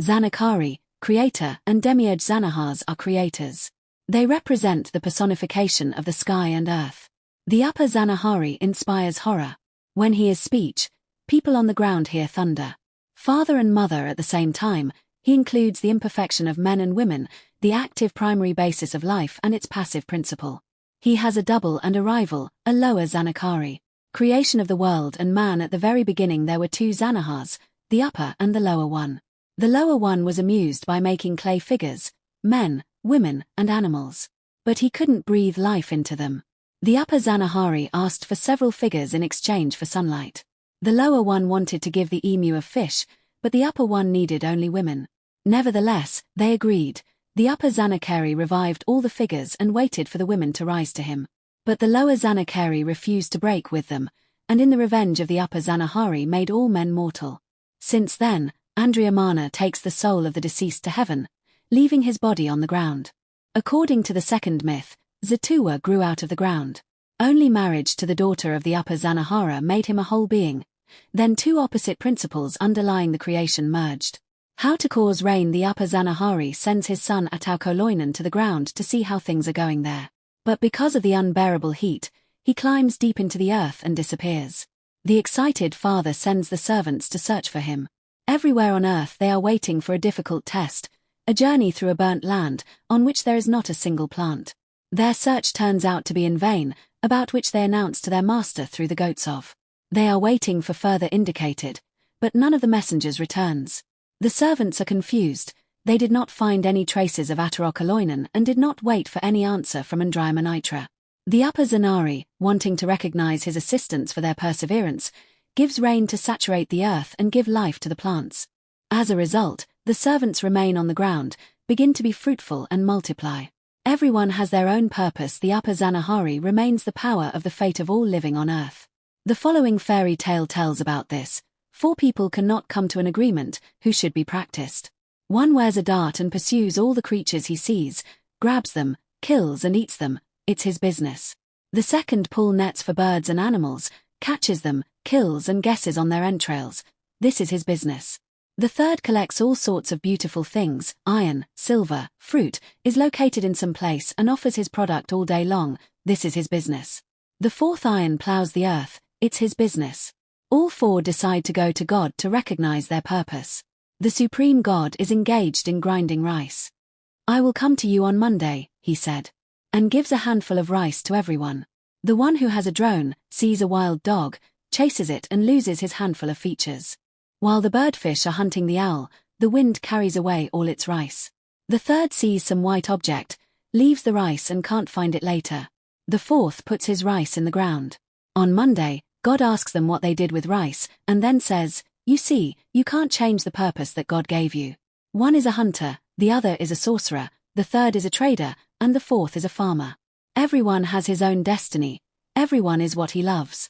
Zanakari, creator, and Demiurge Zanahars are creators. They represent the personification of the sky and earth. The upper Zanahari inspires horror. When he is speech, people on the ground hear thunder. Father and mother at the same time, he includes the imperfection of men and women, the active primary basis of life and its passive principle. He has a double and a rival, a lower Zanakari. Creation of the world and man. At the very beginning there were two Zanahars, the upper and the lower one. The lower one was amused by making clay figures, men, women, and animals. But he couldn't breathe life into them. The upper Zanahari asked for several figures in exchange for sunlight. The lower one wanted to give the emu a fish, but the upper one needed only women. Nevertheless, they agreed. The upper Zanakari revived all the figures and waited for the women to rise to him. But the lower Zanakari refused to break with them, and in the revenge of the upper Zanahari made all men mortal. Since then, Andriamana takes the soul of the deceased to heaven, leaving his body on the ground. According to the second myth, Zatuwa grew out of the ground. Only marriage to the daughter of the upper Zanahara made him a whole being. Then two opposite principles underlying the creation merged. How to cause rain. The upper Zanahari sends his son Ataukoloinen to the ground to see how things are going there. But because of the unbearable heat, he climbs deep into the earth and disappears. The excited father sends the servants to search for him. Everywhere on earth they are waiting for a difficult test, a journey through a burnt land, on which there is not a single plant. Their search turns out to be in vain, about which they announce to their master through the goats of. They are waiting for further indicated, but none of the messengers returns. The servants are confused. They did not find any traces of Ataukoloinen and did not wait for any answer from Andriamanitra. The upper Zanari, wanting to recognize his assistance for their perseverance, gives rain to saturate the earth and give life to the plants. As a result, the servants remain on the ground, begin to be fruitful and multiply. Everyone has their own purpose. The upper Zanahari remains the power of the fate of all living on earth. The following fairy tale tells about this. 4 people cannot come to an agreement who should be practiced. One wears a dart and pursues all the creatures he sees, grabs them, kills and eats them. It's his business. The second pull nets for birds and animals, catches them, kills and guesses on their entrails. This is his business. The third collects all sorts of beautiful things, iron, silver, fruit, is located in some place and offers his product all day long. This is his business. The fourth iron plows the earth. It's his business. All 4 decide to go to God to recognize their purpose. The supreme God is engaged in grinding rice. I will come to you on Monday, he said, and gives a handful of rice to everyone. The one who has a drone sees a wild dog, chases it and loses his handful of features. While the birdfish are hunting the owl, the wind carries away all its rice. The third sees some white object, leaves the rice and can't find it later. The fourth puts his rice in the ground. On Monday, God asks them what they did with rice, and then says, you see, you can't change the purpose that God gave you. One is a hunter, the other is a sorcerer, the third is a trader, and the fourth is a farmer. Everyone has his own destiny. Everyone is what he loves.